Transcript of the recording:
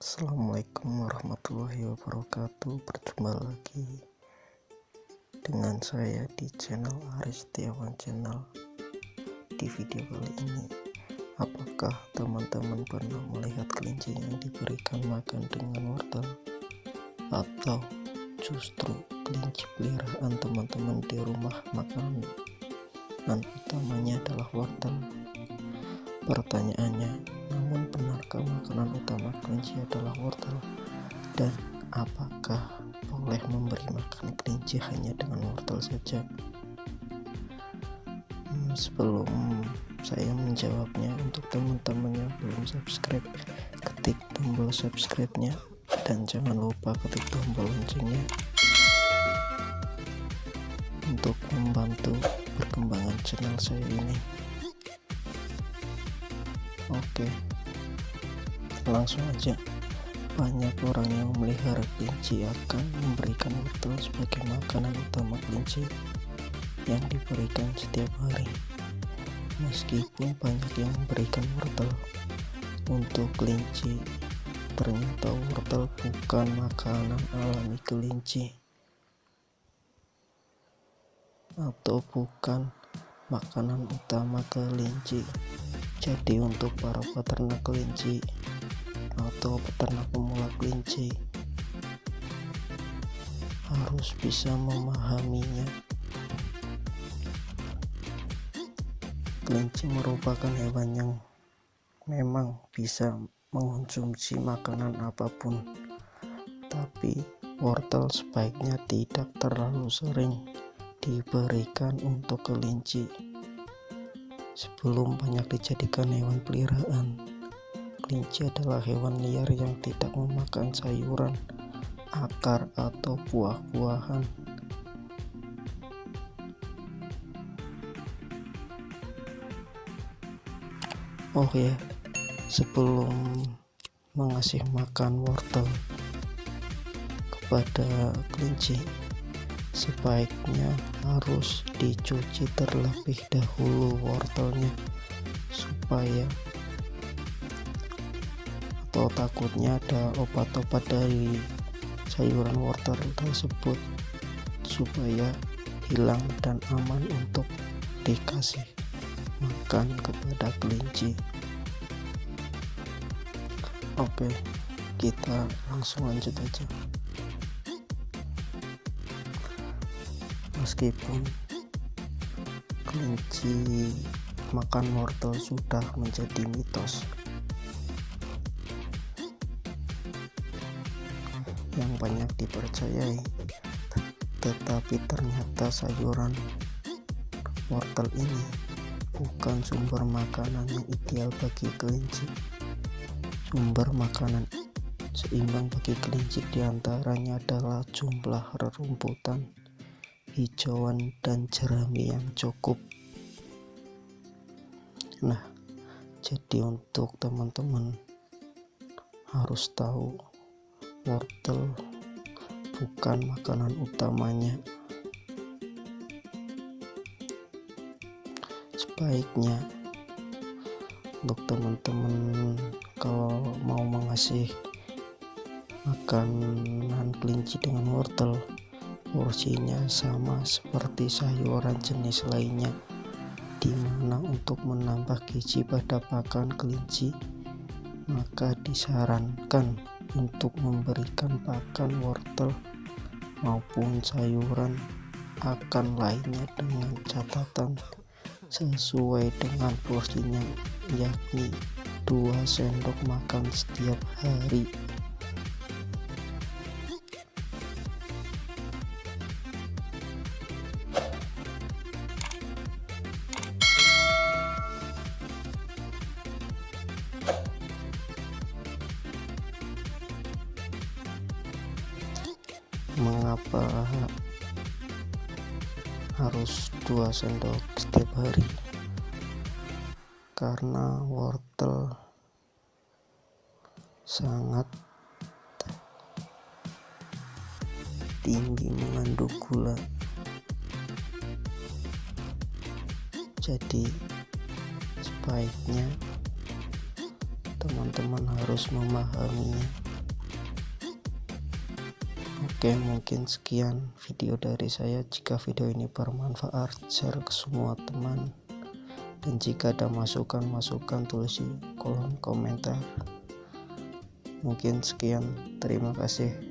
Assalamualaikum warahmatullahi wabarakatuh. Berjumpa lagi dengan saya di channel Aris Setiawan Channel. Di video kali ini, apakah teman-teman pernah melihat kelinci yang diberikan makan dengan wortel, atau justru kelinci peliharaan teman-teman di rumah makanan utamanya adalah wortel? Pertanyaannya, namun benarkah makanan utama kelinci adalah wortel? Dan apakah boleh memberi makan kelinci hanya dengan wortel saja? Sebelum saya menjawabnya, untuk teman-teman yang belum subscribe, ketik tombol subscribe-nya dan jangan lupa ketik tombol loncengnya untuk membantu perkembangan channel saya ini. Oke, langsung aja. Banyak orang yang memelihara kelinci akan memberikan wortel sebagai makanan utama kelinci yang diberikan setiap hari. Meskipun banyak yang memberikan wortel untuk kelinci, ternyata wortel bukan makanan alami kelinci, atau bukan makanan utama kelinci. Jadi untuk para peternak kelinci atau peternak pemula kelinci harus bisa memahaminya. Kelinci merupakan hewan yang memang bisa mengonsumsi makanan apapun, tapi wortel sebaiknya tidak terlalu sering diberikan untuk kelinci. Sebelum banyak dijadikan hewan peliharaan, kelinci adalah hewan liar yang tidak memakan sayuran, akar, atau buah-buahan. Oh ya, sebelum mengasih makan wortel kepada kelinci, sebaiknya harus dicuci terlebih dahulu wortelnya, supaya atau takutnya ada obat-obat dari sayuran wortel tersebut, supaya hilang dan aman untuk dikasih makan kepada kelinci. Oke, kita langsung lanjut aja. Meskipun kelinci makan wortel sudah menjadi mitos yang banyak dipercayai, tetapi ternyata sayuran wortel ini bukan sumber makanan yang ideal bagi kelinci. Sumber makanan seimbang bagi kelinci diantaranya adalah jumlah rerumputan, hijauan, dan jerami yang cukup. Nah, jadi untuk teman-teman harus tahu, wortel bukan makanan utamanya. Sebaiknya untuk teman-teman kalau mau mengasih makanan kelinci dengan wortel, porsinya sama seperti sayuran jenis lainnya, dimana untuk menambah gizi pada pakan kelinci, maka disarankan untuk memberikan pakan wortel maupun sayuran akan lainnya dengan catatan sesuai dengan porsinya, yakni 2 sendok makan setiap hari. Mengapa harus 2 sendok setiap hari? Karena wortel sangat tinggi mengandung gula, jadi sebaiknya teman-teman harus memahaminya. Oke, mungkin sekian video dari saya. Jika video ini bermanfaat, share ke semua teman. Dan jika ada masukan tulis di kolom komentar. Mungkin sekian, terima kasih.